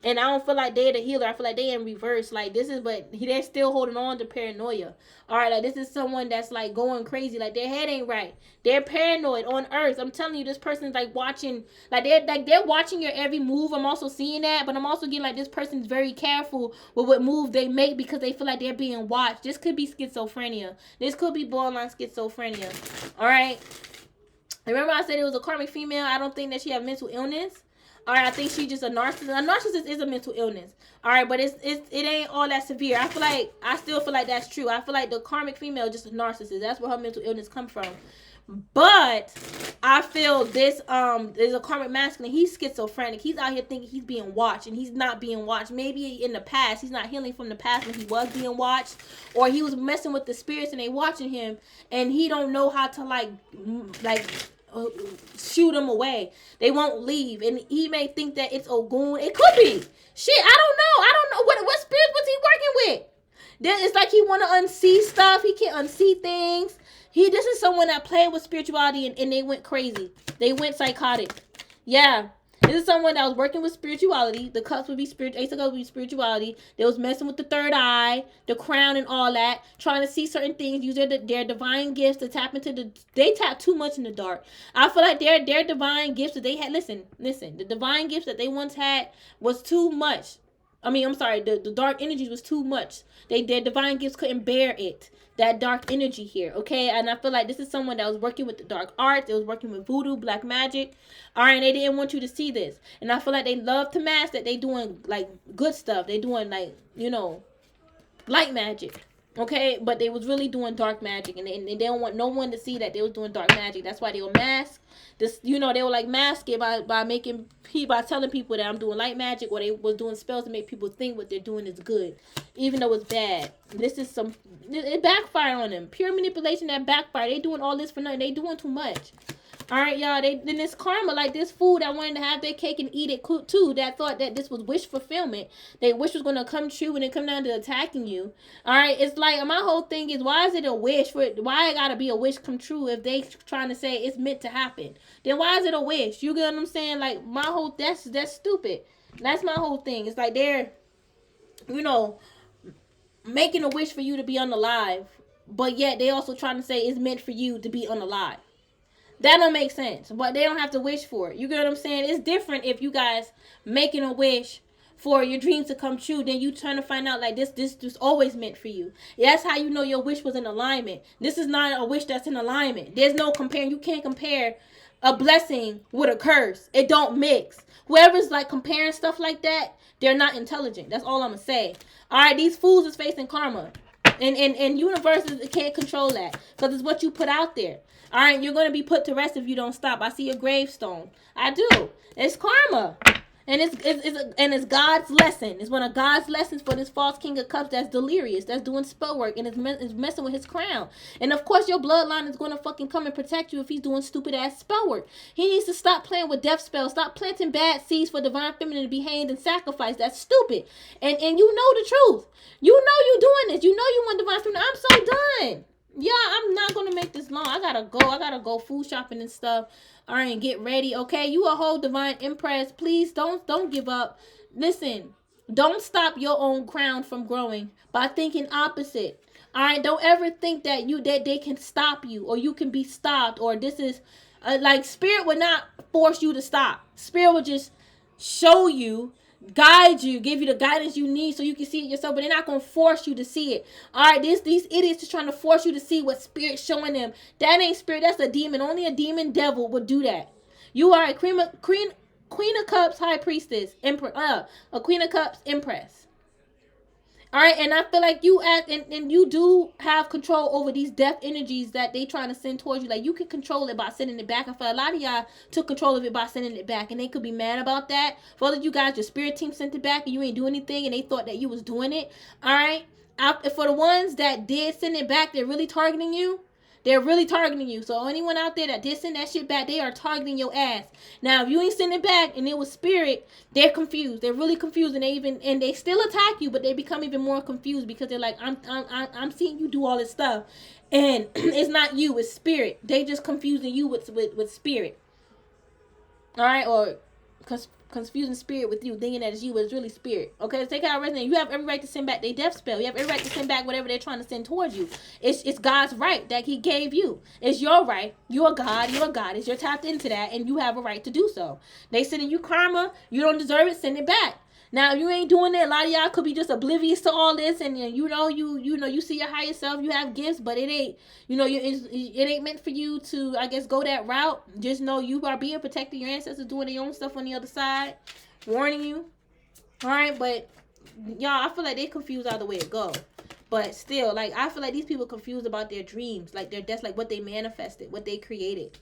And I don't feel like they're the healer. I feel like they're in reverse. Like, this is, but they're still holding on to paranoia. All right, like, this is someone that's, like, going crazy. Like, their head ain't right. They're paranoid on earth. I'm telling you, this person's, like, watching. Like, they're watching your every move. I'm also seeing that. But I'm also getting, like, this person's very careful with what move they make because they feel like they're being watched. This could be schizophrenia. This could be borderline schizophrenia. All right. Remember I said it was a karmic female? I don't think that she have mental illness. All right, I think she's just a narcissist. A narcissist is a mental illness. All right, but it ain't all that severe. I still feel like that's true. I feel like the karmic female is just a narcissist. That's where her mental illness come from. But I feel this there's a karmic masculine. He's schizophrenic. He's out here thinking he's being watched, and he's not being watched. Maybe in the past he's not healing from the past when he was being watched, or he was messing with the spirits and they watching him, and he don't know how to like shoot them away. They won't leave, and he may think that it's Ogun. It could be. Shit, I don't know what spirits was he working with. Then it's like he want to unsee stuff. He can't unsee things. This is someone that played with spirituality and they went crazy. They went psychotic. Yeah. This is someone that was working with spirituality. The cups would be spiritual. Ace of Cups would be spirituality. They was messing with the third eye, the crown, and all that. Trying to see certain things. Use their divine gifts to tap into They tap too much in the dark. I feel like their divine gifts that they had. Listen. The divine gifts that they once had was too much. I mean, I'm sorry. The dark energies was too much. Their divine gifts couldn't bear it. That dark energy here, okay? And I feel like this is someone that was working with the dark arts. They was working with voodoo, black magic. All right, and they didn't want you to see this. And I feel like they love to mask that they doing, like, good stuff. They doing, like, you know, light magic, okay? But they was really doing dark magic. And they don't want no one to see that they was doing dark magic. That's why they will mask this, you know, they will, like, mask it by telling people that I'm doing light magic, or they was doing spells to make people think what they're doing is good, even though it's bad. This is it backfired on them. Pure manipulation that backfired. They doing all this for nothing. They doing too much. All right, y'all. Then this karma, like this fool that wanted to have their cake and eat it too, that thought that this was wish fulfillment. They wish was going to come true when it come down to attacking you. All right, it's like, my whole thing is, why is it a wish? Why it got to be a wish come true if they trying to say it's meant to happen? Then why is it a wish? You get what I'm saying? Like, my whole, that's stupid. That's my whole thing. It's like they're, you know, making a wish for you to be unalive, but yet they also trying to say it's meant for you to be unalive. That don't make sense. But they don't have to wish for it. You get what I'm saying? It's different if you guys making a wish for your dreams to come true, then you trying to find out like this always meant for you. That's how you know your wish was in alignment. This is not a wish that's in alignment. There's no comparing. You can't compare a blessing with a curse. It don't mix. Whoever's like comparing stuff like that, they're not intelligent. That's all I'm gonna say. All right, these fools is facing karma. And universes can't control that because it's what you put out there. All right, you're going to be put to rest if you don't stop. I see a gravestone. I do. It's karma. And it's God's lesson. It's one of God's lessons for this false king of cups that's delirious, that's doing spell work, and is messing with his crown. And of course, your bloodline is going to fucking come and protect you if he's doing stupid ass spell work. He needs to stop playing with death spells. Stop planting bad seeds for divine feminine to be hanged and sacrificed. That's stupid. And you know the truth. You know you doing this. You know you want divine feminine. I'm so done. Yeah, I'm not gonna make this long. I gotta go food shopping and stuff. All right, get ready. Okay, you a whole divine empress. Please don't give up. Listen, don't stop your own crown from growing by thinking opposite. All right, don't ever think that they can stop you or you can be stopped or this is like spirit would not force you to stop. Spirit will just show you, guide you, give you the guidance you need so you can see it yourself, but they're not going to force you to see it. All right, these idiots are trying to force you to see what spirit's showing them. That ain't spirit, that's a demon. Only a demon devil would do that. You are a queen of cups high priestess, a queen of cups empress. All right, and I feel like you and you do have control over these death energies that they trying to send towards you. Like you can control it by sending it back. I feel a lot of y'all took control of it by sending it back, and they could be mad about that. For all of you guys, your spirit team sent it back, and you ain't do anything, and they thought that you was doing it. All right, for the ones that did send it back, they're really targeting you. They're really targeting you. So anyone out there that did send that shit back, they are targeting your ass. Now, if you ain't send it back and it was spirit, they're confused. They're really confused, and they still attack you, but they become even more confused because they're like, I'm seeing you do all this stuff, and it's not you, it's spirit. They just confusing you with spirit. All right, or confusing spirit with you, thinking that it's you, but it's really spirit. Okay, so take out resonance. You have every right to send back their death spell. You have every right to send back whatever they're trying to send towards you. It's God's right that he gave you. It's your right. You're a God. You're a goddess. You're tapped into that, and you have a right to do so. They sending you karma. You don't deserve it. Send it back. Now, if you ain't doing it, a lot of y'all could be just oblivious to all this, and you see your higher self, you have gifts, but it ain't, it ain't meant for you to, I guess, go that route. Just know you are being protected. Your ancestors doing their own stuff on the other side, warning you. All right, but y'all, I feel like they confused out the way it go. But still, like, I feel like these people confused about their dreams, like that's like what they manifested, what they created.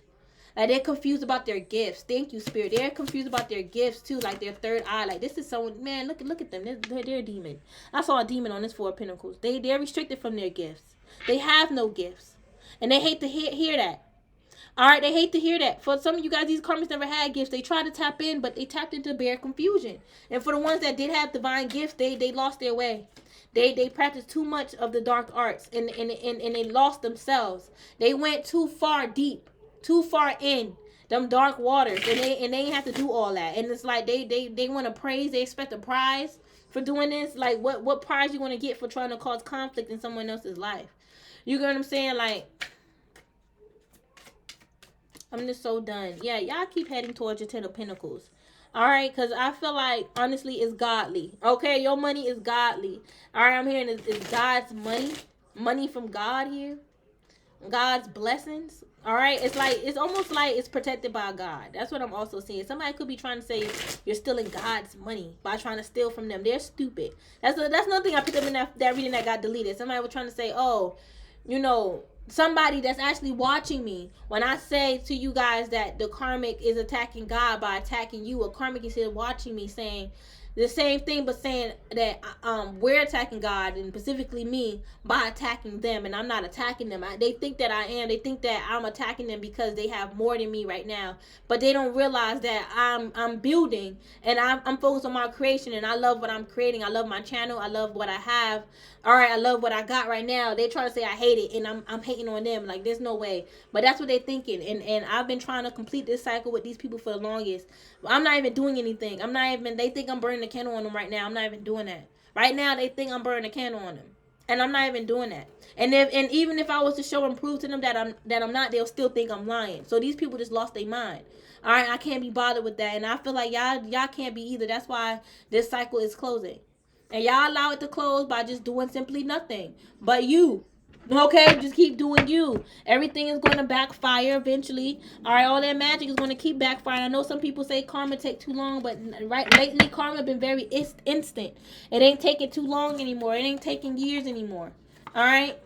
Like, they're confused about their gifts. Thank you, Spirit. They're confused about their gifts, too. Like, their third eye. Like, this is someone... Man, look at them. They're a demon. I saw a demon on this Four of Pentacles. They're restricted from their gifts. They have no gifts. And they hate to hear that. All right? They hate to hear that. For some of you guys, these karmas never had gifts. They tried to tap in, but they tapped into bare confusion. And for the ones that did have divine gifts, they lost their way. They practiced too much of the dark arts. And they lost themselves. They went too far deep. Too far in them dark waters, and they ain't have to do all that. And it's like they want to praise, they expect a prize for doing this. Like, what prize you want to get for trying to cause conflict in someone else's life? You get what I'm saying? Like, I'm just so done. Yeah, y'all keep heading towards your Ten of Pentacles. All right, because I feel like, honestly, it's godly. Okay, your money is godly. All right, I'm hearing it's God's money from God here, God's blessings. All right, it's almost like it's protected by God. That's what I'm also seeing. Somebody could be trying to say you're stealing God's money by trying to steal from them. They're stupid. That's another thing I picked up in that reading that got deleted. Somebody was trying to say, oh, somebody that's actually watching me. When I say to you guys that the karmic is attacking God by attacking you, a karmic is here watching me saying the same thing, but saying that we're attacking God, and specifically me, by attacking them, and I'm not attacking them. They think that I am. They think that I'm attacking them because they have more than me right now, but they don't realize that I'm building, and I'm focused on my creation, and I love what I'm creating. I love my channel. I love what I have. All right, I love what I got right now. They try to say I hate it, and I'm hating on them. Like, there's no way. But that's what they're thinking, and I've been trying to complete this cycle with these people for the longest. I'm not even doing anything. They think I'm burning the candle on them right now. I'm not even doing that. Right now, they think I'm burning the candle on them, and I'm not even doing that. And even if I was to show and prove to them that I'm not, they'll still think I'm lying. So these people just lost their mind. All right, I can't be bothered with that, and I feel like y'all can't be either. That's why this cycle is closing. And y'all allow it to close by just doing simply nothing. But you, okay, just keep doing you. Everything is going to backfire eventually. All right, all that magic is going to keep backfiring. I know some people say karma take too long, but lately karma been very instant. It ain't taking too long anymore. It ain't taking years anymore. All right.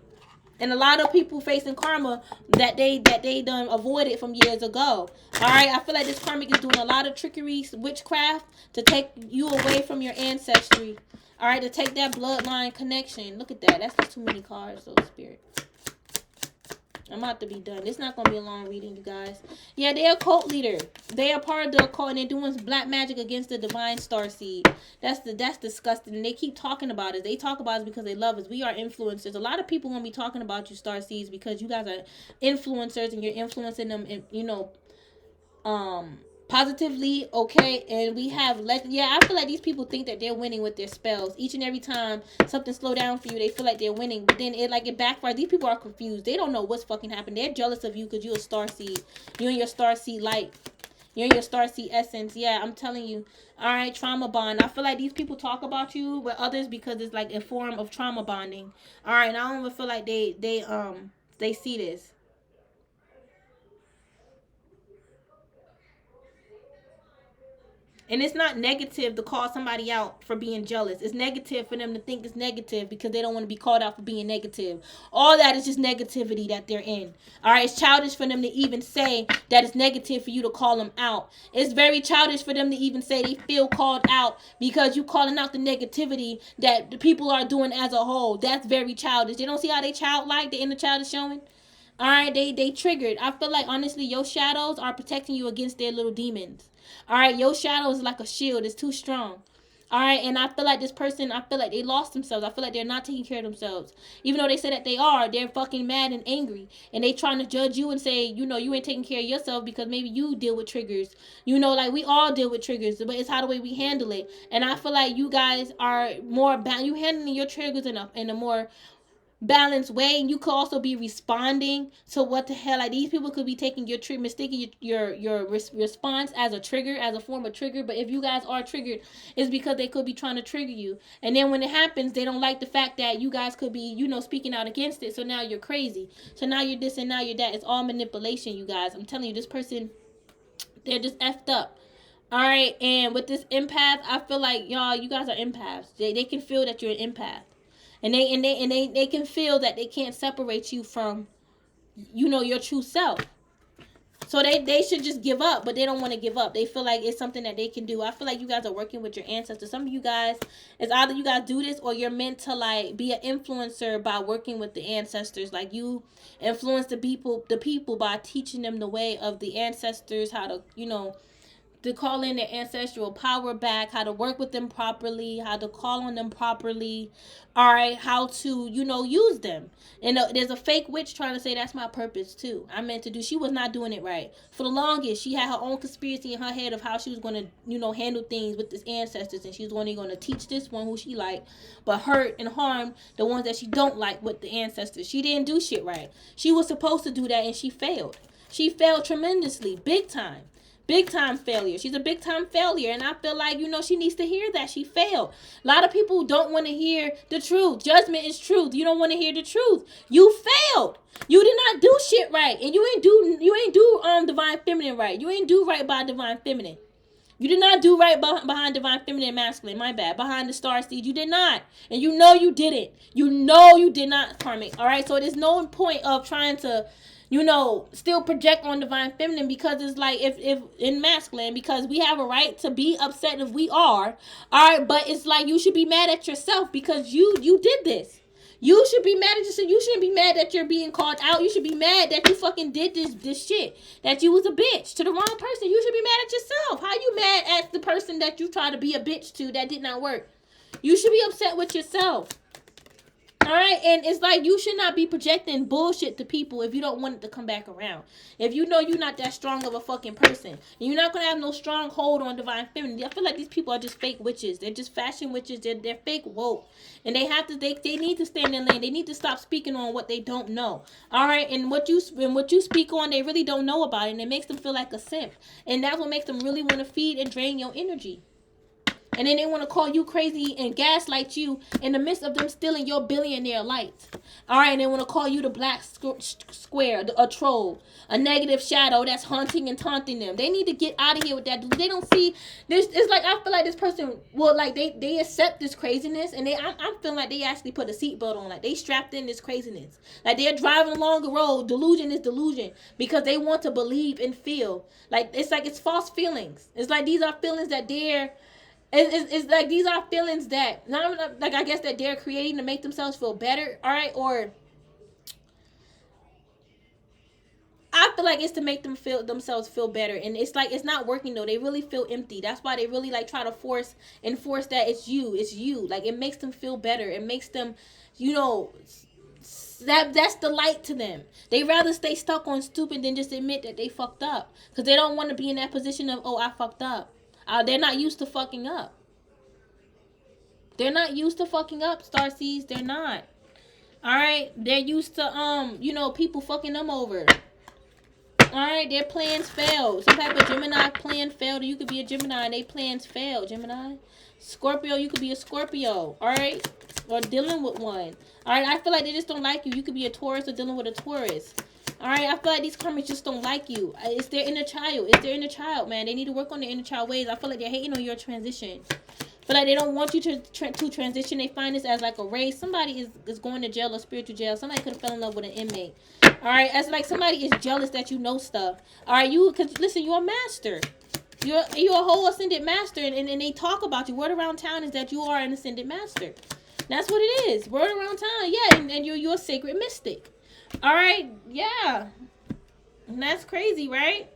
And a lot of people facing karma that they done avoided from years ago. All right, I feel like this karmic is doing a lot of trickery, witchcraft to take you away from your ancestry. All right, to take that bloodline connection. Look at that. That's just too many cards, though, Spirit. I'm about to be done. It's not going to be a long reading, you guys. Yeah, they're a cult leader. They are part of the occult, and they're doing black magic against the divine starseed. That's disgusting. And they keep talking about it. They talk about us because they love us. We are influencers. A lot of people going to be talking about you, starseeds, because you guys are influencers, and you're influencing them, in, you know, positively. Okay, and we have I feel like these people think that they're winning with their spells. Each and every time something slow down for you, they feel like they're winning, but then it backfires. These people are confused. They don't know what's fucking happened. They're jealous of you because you're a star seed. You're in your star seed light. You're in your star seed essence. Yeah, I'm telling you. All right, trauma bond. I feel like these people talk about you with others because it's like a form of trauma bonding. All right, and I don't even feel like they see this. And it's not negative to call somebody out for being jealous. It's negative for them to think it's negative because they don't want to be called out for being negative. All that is just negativity that they're in. All right, it's childish for them to even say that it's negative for you to call them out. It's very childish for them to even say they feel called out because you calling out the negativity that the people are doing as a whole. That's very childish. They don't see how they childlike, the inner child is showing. All right, they triggered. I feel like honestly, your shadows are protecting you against their little demons. All right, your shadow is like a shield. It's too strong. All right, and I feel like this person, I feel like they lost themselves. I feel like they're not taking care of themselves. Even though they say that they are, they're fucking mad and angry. And they trying to judge you and say, you know, you ain't taking care of yourself because maybe you deal with triggers. You know, like we all deal with triggers, but it's how the way we handle it. And I feel like you guys are more, you handling your triggers in a more balanced way, and you could also be responding to what the hell, like these people could be taking your trigger, mistaking your response as a trigger, as a form of trigger. But if you guys are triggered, it's because they could be trying to trigger you, and then when it happens, they don't like the fact that you guys could be, you know, speaking out against it. So now you're crazy, so now you're this and now you're that. It's all manipulation, you guys. I'm telling you, this person, they're just effed up. All right, and with this empath, I feel like y'all, you guys are empaths. They can feel that you're an empath. And they can feel that they can't separate you from, you know, your true self. So they should just give up, but they don't want to give up. They feel like it's something that they can do. I feel like you guys are working with your ancestors. Some of you guys, it's either you guys do this or you're meant to like be an influencer by working with the ancestors. Like you influence the people by teaching them the way of the ancestors, how to, you know, to call in their ancestral power back, how to work with them properly, how to call on them properly, all right, how to, you know, use them. And there's a fake witch trying to say that's my purpose too. I meant to do, she was not doing it right. For the longest, she had her own conspiracy in her head of how she was going to, you know, handle things with this ancestors, and she was only going to teach this one who she liked, but hurt and harm the ones that she don't like with the ancestors. She didn't do shit right. She was supposed to do that, and she failed. She failed tremendously, big time. Big time failure. She's a big time failure. And I feel like, you know, she needs to hear that. She failed. A lot of people don't want to hear the truth. Judgment is truth. You don't want to hear the truth. You failed. You did not do shit right. And you ain't do divine feminine right. You ain't do right by divine feminine. You did not do right behind divine feminine and masculine. My bad. Behind the star seed. You did not. And you know you didn't. You know you did not, karmic. All right. So there's no point of trying to, you know, still project on divine feminine, because it's like if in masculine, because we have a right to be upset if we are, all right, but it's like you should be mad at yourself because you did this. You should be mad at yourself. You shouldn't be mad that you're being called out. You should be mad that you fucking did this shit, that you was a bitch to the wrong person. You should be mad at yourself. How you mad at the person that you tried to be a bitch to that did not work? You should be upset with yourself. All right, and it's like you should not be projecting bullshit to people if you don't want it to come back around. If you know you're not that strong of a fucking person, and you're not gonna have no strong hold on divine feminine. I feel like these people are just fake witches. They're just fashion witches. They're fake woke, and they have to. They need to stand in lane. They need to stop speaking on what they don't know. All right, and what you speak on, they really don't know about it, and it makes them feel like a simp, and that's what makes them really want to feed and drain your energy. And then they want to call you crazy and gaslight you in the midst of them stealing your billionaire light. All right, and they want to call you the black square, a troll, a negative shadow that's haunting and taunting them. They need to get out of here with that. They don't see this. It's like I feel like this person will like they accept this craziness, and I'm feeling like they actually put a seatbelt on, like they strapped in this craziness, like they're driving along the road. Delusion is delusion because they want to believe and feel like it's false feelings. It's like these are feelings that they're. It's like these are feelings that not like I guess that they're creating to make themselves feel better, all right? Or I feel like it's to make themselves feel better, and it's like it's not working though. They really feel empty. That's why they really like try to enforce that it's you. Like it makes them feel better. It makes them, you know, that's the light to them. They rather stay stuck on stupid than just admit that they fucked up because they don't want to be in that position of I fucked up. They're not used to fucking up. They're not used to fucking up, Starseeds. They're not. Alright? They're used to, people fucking them over. Alright? Their plans fail. Some type of Gemini plan failed. You could be a Gemini and their plans fail, Gemini. Scorpio, you could be a Scorpio. Alright? Or dealing with one. Alright? I feel like they just don't like you. You could be a Taurus or dealing with a Taurus. Alright, I feel like these karmics just don't like you. It's their inner child. It's their inner child, man. They need to work on their inner child ways. I feel like they're hating on your transition. I feel like they don't want you to transition. They find this as like a race. Somebody is going to jail or spiritual jail. Somebody could have fell in love with an inmate. Alright, as like somebody is jealous that you know stuff. Alright, cause listen, you're a master. You're a whole ascended master, and they talk about you. Word around town is that you are an ascended master. That's what it is. Word around town, yeah, and you're a sacred mystic. All right, yeah, and that's crazy, right?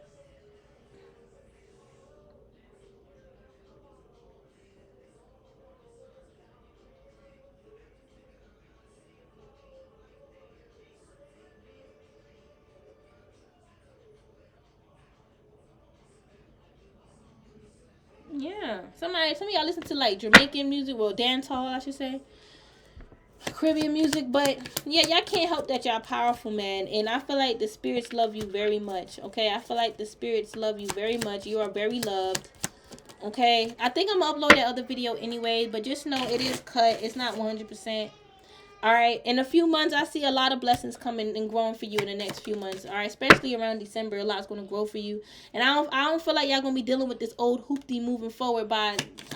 Yeah, some of y'all listen to like Jamaican music, well, dancehall, I should say. Caribbean music, but yeah, y'all can't help that y'all powerful, man. And I feel like the spirits love you very much. Okay, I feel like the spirits love you very much. You are very loved. Okay, I think I'm gonna upload that other video anyway, but just know it is cut. It's not 100%. All right, in a few months, I see a lot of blessings coming and growing for you in the next few months. All right, especially around December, a lot's gonna grow for you. And I don't feel like y'all gonna be dealing with this old hoopty moving forward.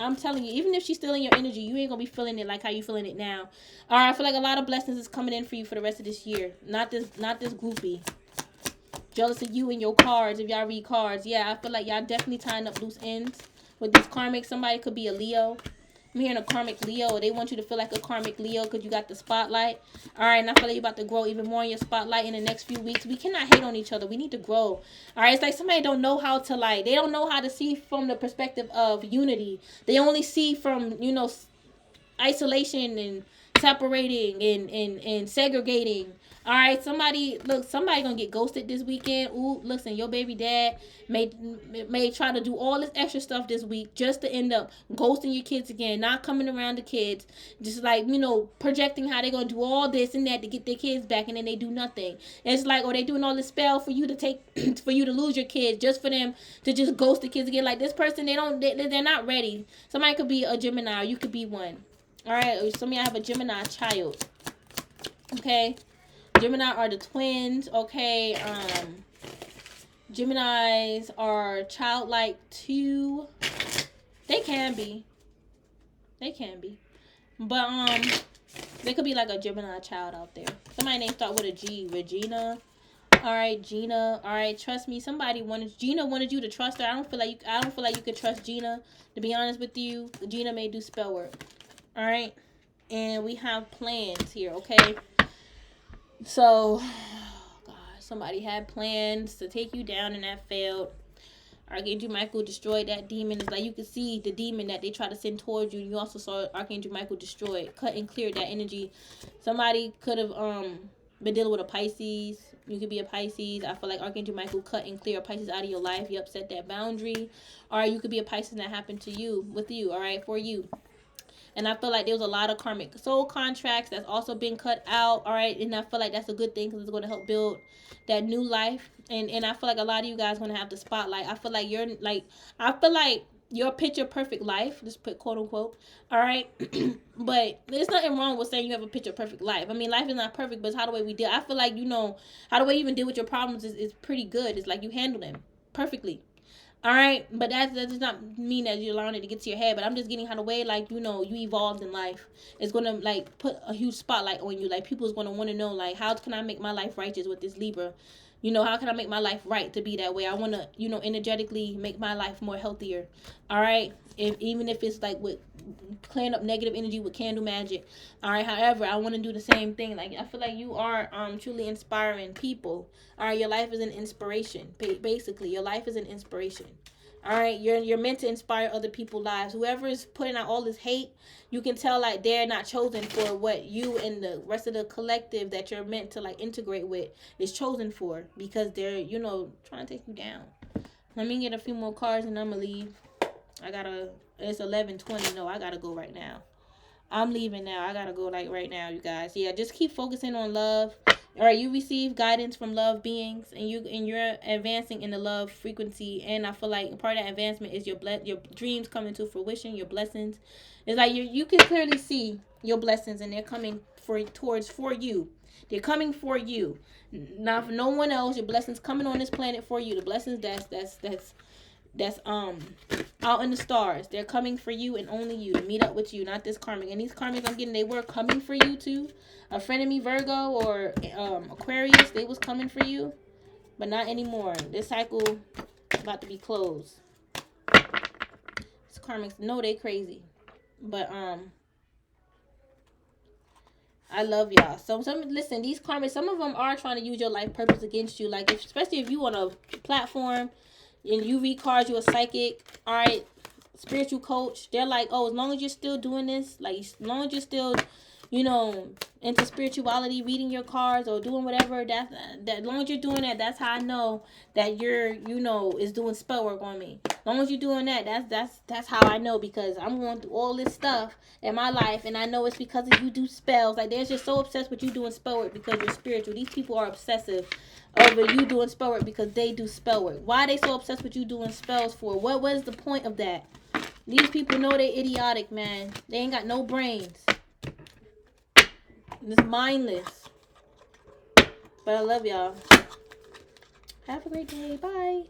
I'm telling you, even if she's still in your energy, you ain't gonna be feeling it like how you feeling it now. All right, I feel like a lot of blessings is coming in for you for the rest of this year. Not this groupie. Jealous of you and your cards. If y'all read cards, yeah, I feel like y'all definitely tying up loose ends with these karmics. Somebody could be a Leo. I'm hearing a karmic Leo. They want you to feel like a karmic Leo because you got the spotlight. All right, and I feel like you're about to grow even more in your spotlight in the next few weeks. We cannot hate on each other. We need to grow. All right, it's like somebody don't know how to they don't know how to see from the perspective of unity. They only see from, isolation and separating and segregating. All right, somebody gonna get ghosted this weekend. Ooh, listen, your baby dad may try to do all this extra stuff this week just to end up ghosting your kids again, not coming around the kids, just like, projecting how they're gonna do all this and that to get their kids back, and then they do nothing. And it's like, they doing all this spell for you to take for you to lose your kids just for them to just ghost the kids again. Like this person, they're not ready. Somebody could be a Gemini, or you could be one. All right, some of y'all have a Gemini child. Okay. Gemini are the twins, okay? Geminis are childlike too. They can be. But, they could be like a Gemini child out there. Somebody name start with a G. Regina. Alright, Gina. Alright, trust me. Gina wanted you to trust her. I don't feel like you could trust Gina. To be honest with you, Gina may do spell work. Alright? And we have plans here, okay? So, God, somebody had plans to take you down and that failed. Archangel Michael destroyed that demon. It's like you could see the demon that they try to send towards you. You also saw Archangel Michael destroy it, cut and clear that energy. Somebody could have been dealing with a Pisces. You could be a Pisces. I feel like Archangel Michael cut and clear a Pisces out of your life. You upset that boundary. Or you could be a Pisces that happened to you, with you, all right, for you. And I feel like there was a lot of karmic soul contracts that's also been cut out. All right. And I feel like that's a good thing because it's going to help build that new life. And I feel like a lot of you guys going to have the spotlight. I feel like your picture perfect life. Just put quote unquote. All right. But there's nothing wrong with saying you have a picture perfect life. I mean, life is not perfect, but it's how the way we deal. I feel like, you know, how the way you even deal with your problems is pretty good. It's like you handle them perfectly. All right, but that does not mean that you're allowing it to get to your head. But I'm just getting how the way, like, you know, you evolved in life. It's gonna like put a huge spotlight on you. Like people's gonna want to know, like, how can I make my life righteous with this Libra? You know, how can I make my life right to be that way? I want to, you know, energetically make my life more healthier. All right, even if it's like with clearing up negative energy with candle magic. All right, however, I want to do the same thing. Like, I feel like you are truly inspiring people. All right, your life is an inspiration. Basically, your life is an inspiration. All right, you're meant to inspire other people's lives. Whoever is putting out all this hate, you can tell like they're not chosen for what you and the rest of the collective that you're meant to like integrate with is chosen for, because they're, you know, trying to take you down. Let me get a few more cards and I'm gonna leave. It's 11:20. No, I gotta go right now. I'm leaving now. I gotta go like right now, you guys. Yeah, just keep focusing on love. All right, you receive guidance from love beings, and you're advancing in the love frequency. And I feel like part of that advancement is your dreams coming to fruition, your blessings. It's like you can clearly see your blessings, and they're coming for you. They're coming for you, not for no one else. Your blessings coming on this planet for you. The blessings that's out in the stars, they're coming for you and only you, to meet up with you, not this karmic. And these karmics I'm getting, they were coming for you too. A friend of me, Virgo or Aquarius, they was coming for you, but not anymore. This cycle about to be closed. These karmics, no, they crazy, but I love y'all. So listen, these karmics, some of them are trying to use your life purpose against you. Like, especially if you on a platform and you read cards, you're a psychic, all right, spiritual coach. They're like, oh, as long as you're still doing this, like, as long as you're still, you know, into spirituality, reading your cards or doing whatever, that as long as you're doing that, that's how I know that you're, you know, is doing spell work on me. As long as you're doing that, that's how I know, because I'm going through all this stuff in my life, and I know it's because of you do spells. Like, they're just so obsessed with you doing spell work because you're spiritual. These people are obsessive over you doing spell work because they do spell work. Why are they so obsessed with you doing spells for? What is the point of that? These people know they idiotic, man. They ain't got no brains. It's mindless. But I love y'all. Have a great day. Bye.